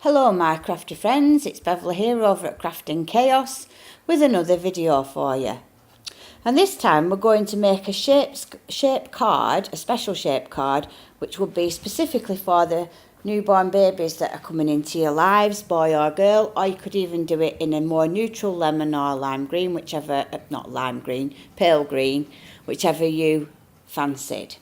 Hello my crafty friends, it's Beverleigh here over at Crafting Chaos with another video for you. And this time we're going to make a shape card, a special shape card, which would be specifically for the newborn babies that are coming into your lives, boy or girl, or you could even do it in a more neutral lemon or lime green, whichever, not lime green, pale green, whichever you fancied.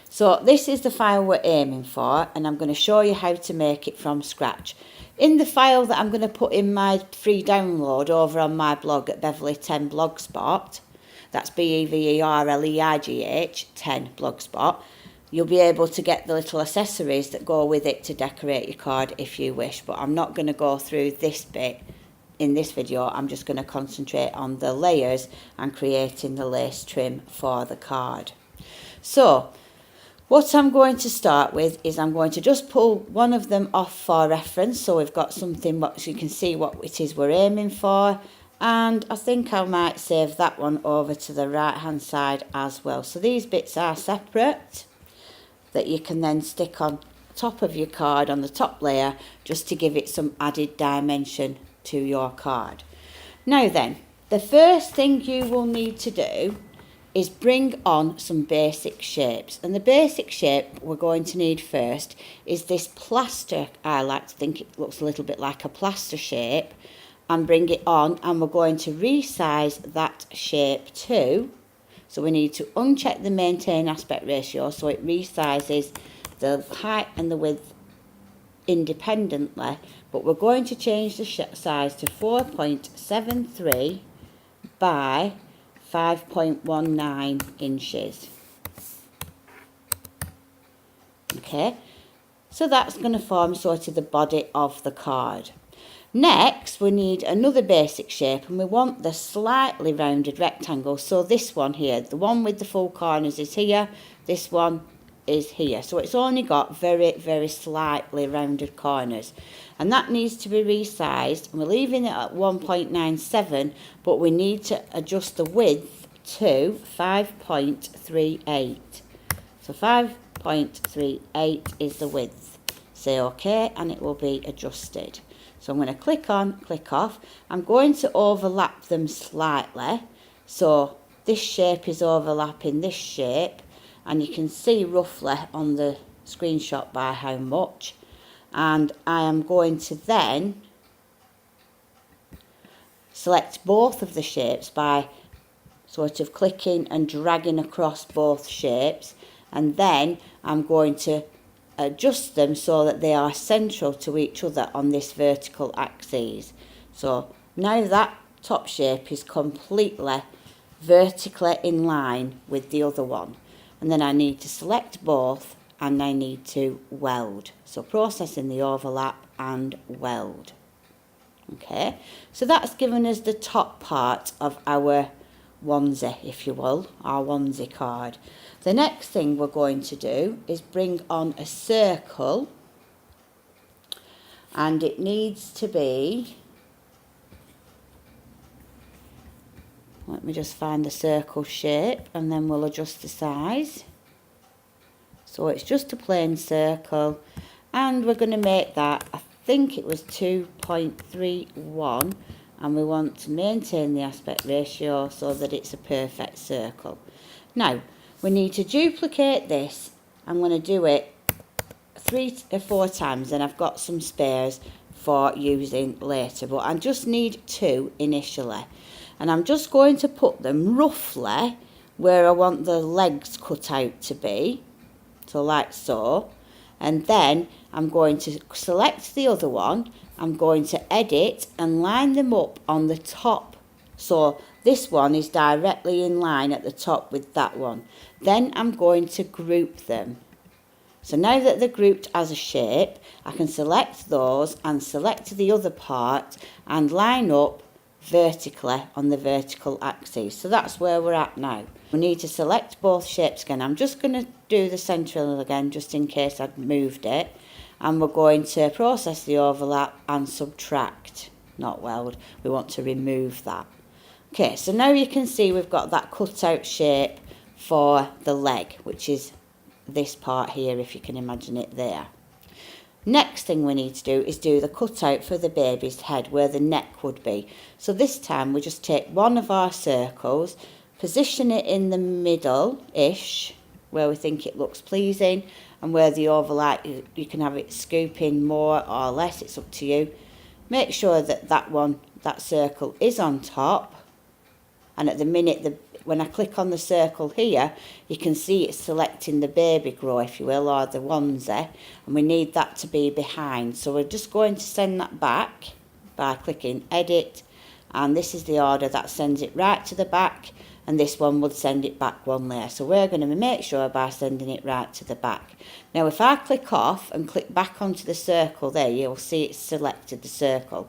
So this is the file we're aiming for, and I'm going to show you how to make it from scratch. In the file that I'm going to put in my free download over on my blog at Beverleigh 10 Blogspot, that's Beverleigh 10 Blogspot, you'll be able to get the little accessories that go with it to decorate your card if you wish, but I'm not going to go through this bit in this video. I'm just going to concentrate on the layers and creating the lace trim for the card. So what I'm going to start with is I'm going to just pull one of them off for reference, so we've got something so you can see what it is we're aiming for, and I think I might save that one over to the right hand side as well. So these bits are separate that you can then stick on top of your card on the top layer just to give it some added dimension to your card. Now then, the first thing you will need to do is bring on some basic shapes, and the basic shape we're going to need first is this plaster. I like to think it looks a little bit like a plaster shape, and bring it on, and we're going to resize that shape too. So we need to uncheck the maintain aspect ratio so it resizes the height and the width independently, but we're going to change the size to 4.73 by 5.19 inches. Okay, so that's going to form sort of the body of the card. Next we need another basic shape, and we want the slightly rounded rectangle. So this one here, the one with the full corners, is here, this one is here, so it's only got very slightly rounded corners, and that needs to be resized, and we're leaving it at 1.97, but we need to adjust the width to 5.38. so 5.38 is the width. Say OK and it will be adjusted. So I'm going to click on, click off. I'm going to overlap them slightly, so this shape is overlapping this shape, and you can see roughly on the screenshot by how much. And I am going to then select both of the shapes by sort of clicking and dragging across both shapes, and then I'm going to adjust them so that they are central to each other on this vertical axis. So now that top shape is completely vertically in line with the other one, and then I need to select both and I need to weld. So processing the overlap and weld. Okay, so that's given us the top part of our onesie, if you will, our onesie card. The next thing we're going to do is bring on a circle, and it needs to be, let me just find the circle shape and then we'll adjust the size. So it's just a plain circle, and we're going to make that, I think it was 2.31, and we want to maintain the aspect ratio so that it's a perfect circle. Now we need to duplicate this. I'm going to do it 3 or 4 times, and I've got some spares for using later, but I just need 2 initially, and I'm just going to put them roughly where I want the legs cut out to be, so like so, and then I'm going to select the other one. I'm going to edit and line them up on the top, so this one is directly in line at the top with that one. Then I'm going to group them. So now that they're grouped as a shape, I can select those and select the other part and line up vertically on the vertical axis. So that's where we're at now. We need to select both shapes again. I'm just going to do the central again just in case I'd moved it, and we're going to process the overlap and subtract, not weld. We want to remove that. Okay, so now you can see we've got that cut out shape for the leg, which is this part here, if you can imagine it there. Next thing we need to do is do the cutout for the baby's head where the neck would be. So this time we just take one of our circles, position it in the middle-ish where we think it looks pleasing, and where the overlap you can have it scooping more or less, it's up to you. Make sure that that circle is on top, and at the minute when I click on the circle here, you can see it's selecting the baby grow, if you will, or the onesie, and we need that to be behind. So we're just going to send that back by clicking edit, and this is the order that sends it right to the back, and this one would send it back one layer. So we're going to make sure by sending it right to the back. Now if I click off and click back onto the circle there, you'll see it's selected the circle.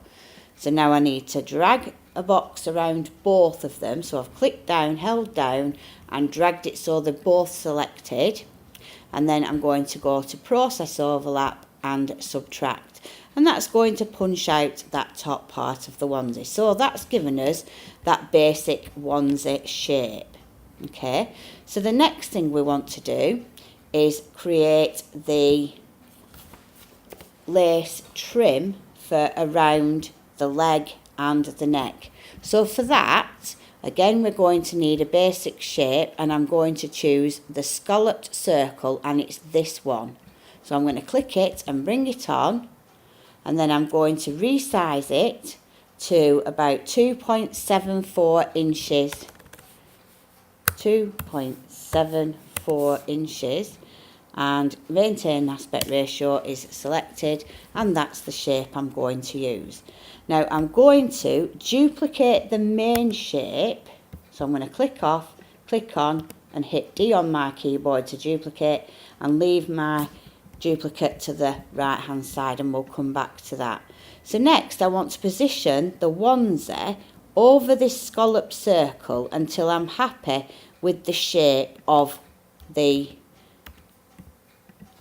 So now I need to drag a box around both of them. So I've clicked down, held down, and dragged it so they're both selected. And then I'm going to go to process overlap and subtract. And that's going to punch out that top part of the onesie. So that's given us that basic onesie shape. Okay, so the next thing we want to do is create the lace trim for around the leg and the neck. So for that, again, we're going to need a basic shape, and I'm going to choose the scalloped circle, and it's this one. So I'm going to click it and bring it on, and then I'm going to resize it to about 2.74 inches. 2.74 inches, and maintain aspect ratio is selected, and that's the shape I'm going to use. Now I'm going to duplicate the main shape, so I'm going to click off, click on, and hit D on my keyboard to duplicate, and leave my duplicate to the right hand side, and we'll come back to that. So next I want to position the onesie over this scalloped circle until I'm happy with the shape of the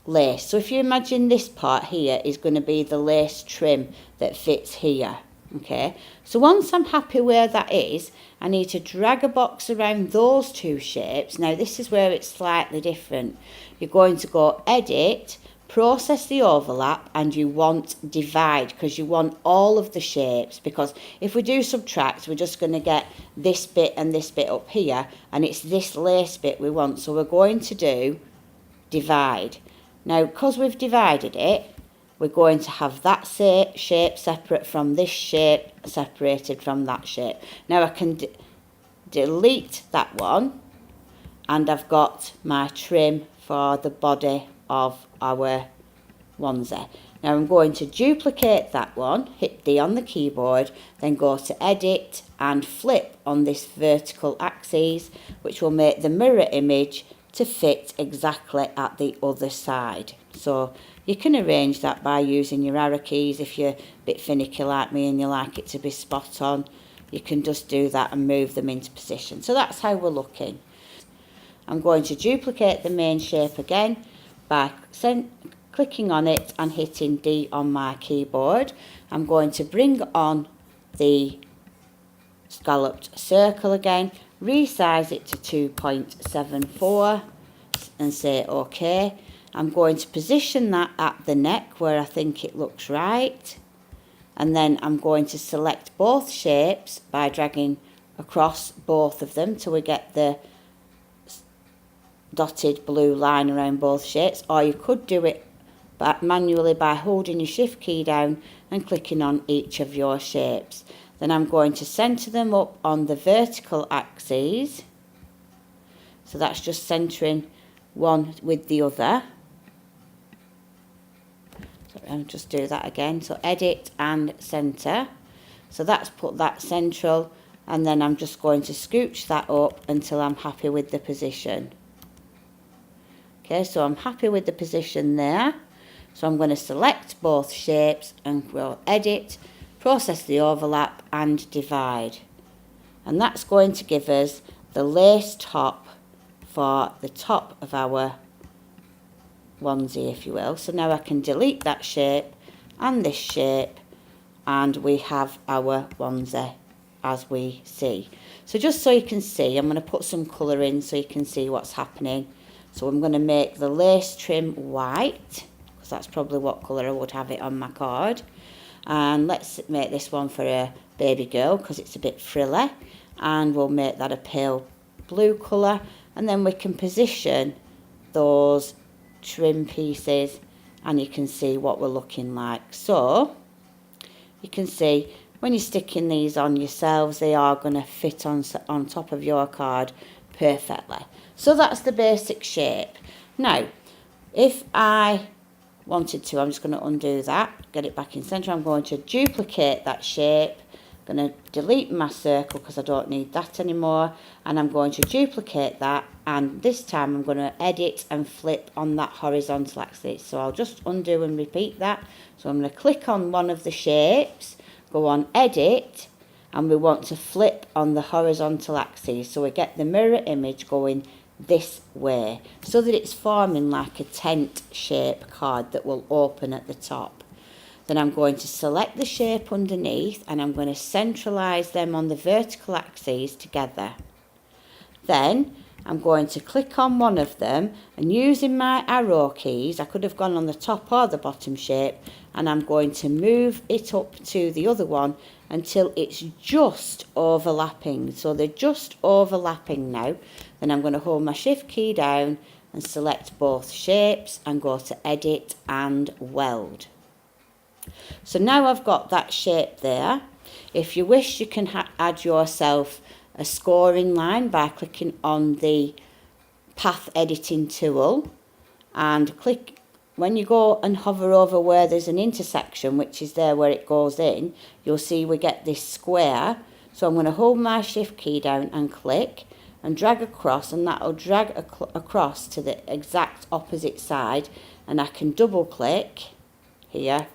lace. So if you imagine this part here is going to be the lace trim that fits here. Okay, so once I'm happy where that is, I need to drag a box around those two shapes. Now this is where it's slightly different. You're going to go edit, process the overlap, and you want divide, because you want all of the shapes, because if we do subtract, we're just going to get this bit and this bit up here, and it's this lace bit we want. So we're going to do divide. Now because we've divided it, we're going to have that shape separate from this shape, separated from that shape. Now I can delete that one, and I've got my trim for the body of our onesie. Now I'm going to duplicate that one, hit D on the keyboard, then go to edit and flip on this vertical axis, which will make the mirror image to fit exactly at the other side. So you can arrange that by using your arrow keys. If you're a bit finicky like me and you like it to be spot on, you can just do that and move them into position. So that's how we're looking. I'm going to duplicate the main shape again by clicking on it and hitting D on my keyboard. I'm going to bring on the scalloped circle again, resize it to 2.74 and say OK. I'm going to position that at the neck where I think it looks right, and then I'm going to select both shapes by dragging across both of them till we get the dotted blue line around both shapes, or you could do it manually by holding your shift key down and clicking on each of your shapes. Then I'm going to centre them up on the vertical axes, so that's just centering one with the other. So I'll just do that again, so edit and centre, so that's put that central, and then I'm just going to scooch that up until I'm happy with the position. Okay, so I'm happy with the position there. So I'm going to select both shapes and go edit, process the overlap and divide. And that's going to give us the lace top for the top of our onesie, if you will. So now I can delete that shape and this shape, and we have our onesie as we see. So just so you can see, I'm going to put some colour in so you can see what's happening. So I'm going to make the lace trim white, because that's probably what colour I would have it on my card. And let's make this one for a baby girl because it's a bit frilly, and we'll make that a pale blue colour, and then we can position those trim pieces and you can see what we're looking like. So you can see when you're sticking these on yourselves, they are going to fit on top of your card perfectly. So that's the basic shape. Now, if I wanted to, I'm just going to undo that, get it back in centre. I'm going to duplicate that shape. I'm going to delete my circle because I don't need that anymore. And I'm going to duplicate that. And this time I'm going to edit and flip on that horizontal axis. So I'll just undo and repeat that. So I'm going to click on one of the shapes, go on edit, and we want to flip on the horizontal axis. So we get the mirror image going this way so that it's forming like a tent shape card that will open at the top. Then I'm going to select the shape underneath and I'm going to centralise them on the vertical axes together. Then I'm going to click on one of them and using my arrow keys, I could have gone on the top or the bottom shape, and I'm going to move it up to the other one until it's just overlapping. So they're just overlapping now. Then I'm going to hold my shift key down and select both shapes and go to edit and weld. So now I've got that shape there. If you wish, you can add yourself a scoring line by clicking on the path editing tool and click. When you go and hover over where there's an intersection, which is there where it goes in, you'll see we get this square. So I'm going to hold my shift key down and click and drag across, and that'll drag across to the exact opposite side, and I can double click here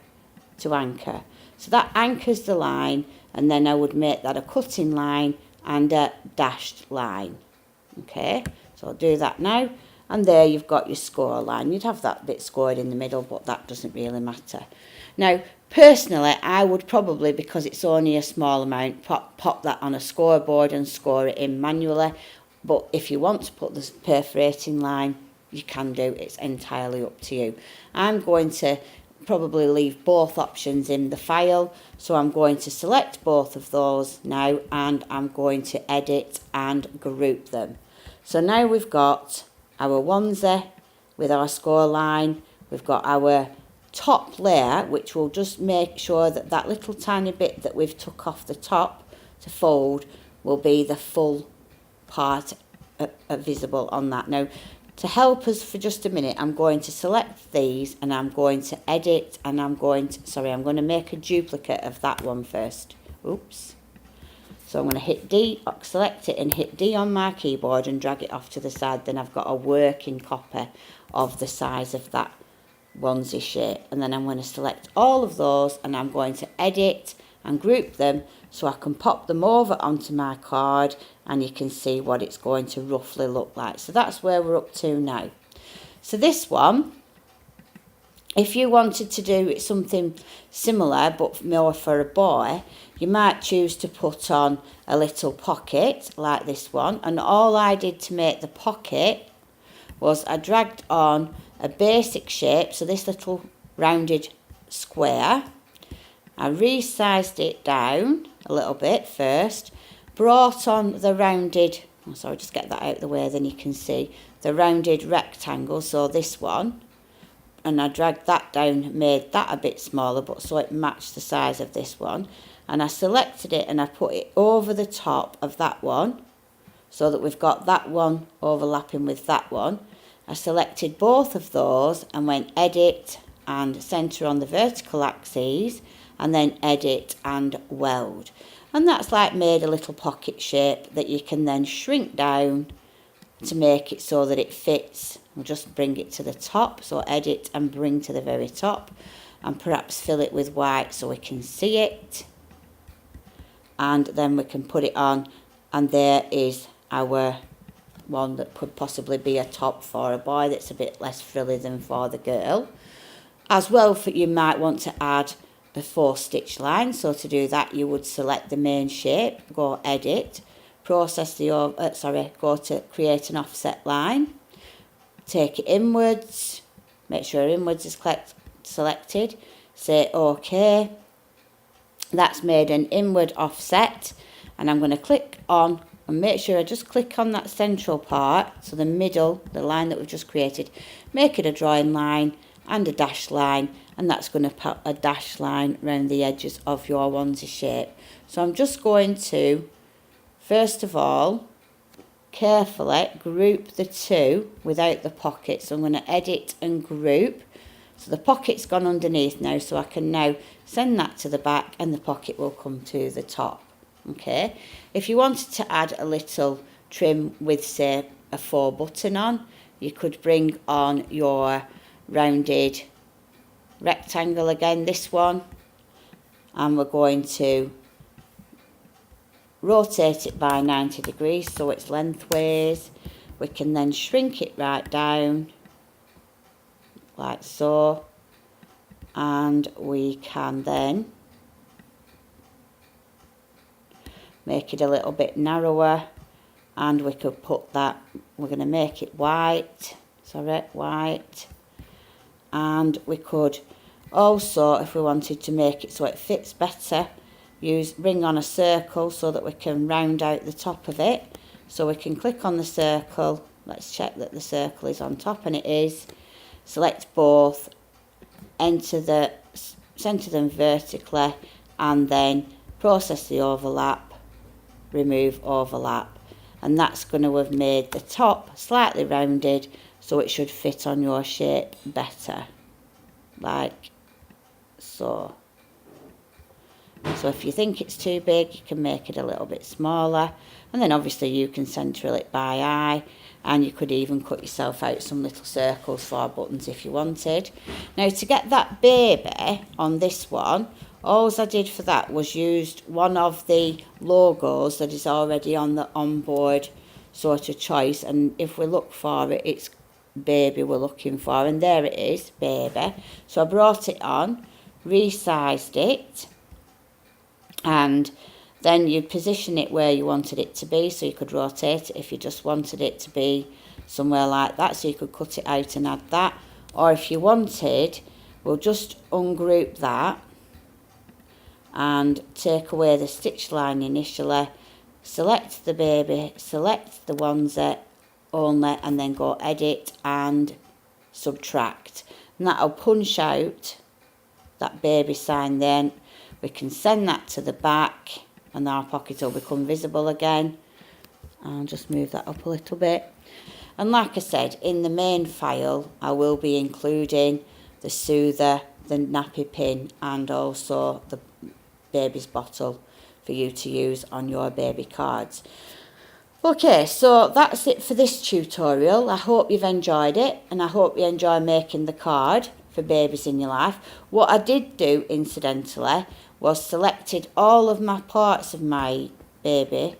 to anchor. So that anchors the line, and then I would make that a cutting line and a dashed line. Okay, so I'll do that now, and there you've got your score line. You'd have that bit scored in the middle, but that doesn't really matter. Now, personally, I would probably, because it's only a small amount, pop that on a scoreboard and score it in manually. But if you want to put this perforating line, you can do. It's entirely up to you. I'm going to probably leave both options in the file, so I'm going to select both of those now, and I'm going to edit and group them. So now we've got our onesie with our score line, we've got our top layer, which will just make sure that that little tiny bit that we've took off the top to fold will be the full part visible on that. Now, to help us for just a minute, I'm going to select these and I'm going to edit, and I'm going to make a duplicate of that one first. Oops. So I'm going to hit D, select it and hit D on my keyboard and drag it off to the side. Then I've got a working copy of the size of that onesie shape. And then I'm going to select all of those and I'm going to edit and group them so I can pop them over onto my card, and you can see what it's going to roughly look like. So that's where we're up to now. So this one, if you wanted to do something similar but more for a boy, you might choose to put on a little pocket like this one. And all I did to make the pocket was I dragged on a basic shape, so this little rounded square. I resized it down a little bit first, brought on the rounded, just get that out of the way, then you can see the rounded rectangle, so this one, and I dragged that down, made that a bit smaller, but so it matched the size of this one, and I selected it and I put it over the top of that one, so that we've got that one overlapping with that one. I selected both of those and went edit and centre on the vertical axes, and then edit and weld. And that's like made a little pocket shape that you can then shrink down to make it so that it fits. We'll just bring it to the top, so edit and bring to the very top, and perhaps fill it with white so we can see it. And then we can put it on, and there is our one that could possibly be a top for a boy that's a bit less frilly than for the girl. As well, you might want to add a 4-stitch line, so to do that you would select the main shape, go edit, go to create an offset line, take it inwards, make sure inwards is selected, say OK. That's made an inward offset, and I'm going to click on and make sure I just click on that central part, so the middle, the line that we've just created, make it a drawing line and a dash line, and that's going to put a dash line around the edges of your onesie shape. So I'm just going to, first of all, carefully group the two without the pocket. So I'm going to edit and group. So the pocket's gone underneath now, so I can now send that to the back and the pocket will come to the top. Okay, if you wanted to add a little trim with, say, a 4 button on, you could bring on your rounded rectangle again, this one, and we're going to rotate it by 90 degrees so it's lengthways. We can then shrink it right down like so, and we can then make it a little bit narrower, and we could put that, we're going to make it white, and we could also, if we wanted to make it so it fits better, bring on a circle so that we can round out the top of it. So we can click on the circle, let's check that the circle is on top, and it is. Select both, centre them vertically, and then process the overlap, remove overlap, and that's going to have made the top slightly rounded so it should fit on your shape better, like so. So if you think it's too big, you can make it a little bit smaller, and then obviously you can centre it by eye, and you could even cut yourself out some little circles for buttons if you wanted. Now, to get that baby on this one, all I did for that was used one of the logos that is already on the onboard sort of choice, and if we look for it, it's baby we're looking for, and there it is, baby. So I brought it on, resized it, and then you position it where you wanted it to be, so you could rotate it if you just wanted it to be somewhere like that, so you could cut it out and add that. Or if you wanted, we'll just ungroup that and take away the stitch line initially, select the baby, select the onesie only, and then go edit and subtract, and that'll punch out that baby sign. Then we can send that to the back and our pocket will become visible again. I'll just move that up a little bit. And like I said, in the main file I will be including the soother, the nappy pin, and also the baby's bottle for you to use on your baby cards. Okay, so that's it for this tutorial. I hope you've enjoyed it, and I hope you enjoy making the card for babies in your life. What I did do, incidentally, was selected all of my parts of my baby,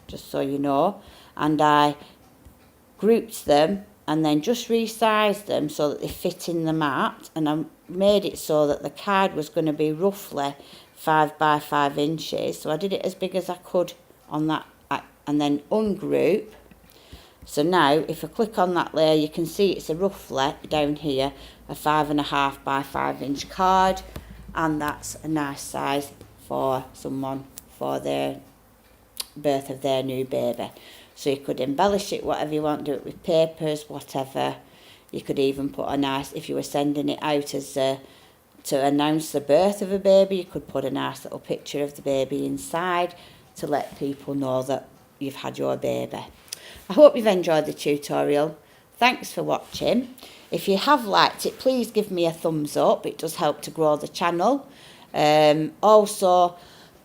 just so you know, and I grouped them and then just resized them so that they fit in the mat, and I made it so that the card was going to be roughly 5 by 5 inches. So I did it as big as I could on that, and then ungroup. So now if I click on that layer, you can see it's a roughly down here a 5.5 by 5 inch card, and that's a nice size for someone for their birth of their new baby. So you could embellish it whatever you want, do it with papers, whatever. You could even put a nice, if you were sending it out as to announce the birth of a baby, you could put a nice little picture of the baby inside to let people know that you've had your baby. I hope you've enjoyed the tutorial. Thanks for watching. If you have liked it, please give me a thumbs up. It does help to grow the channel. Also,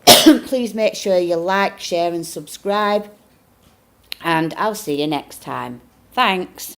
please make sure you like, share and subscribe. And I'll see you next time. Thanks.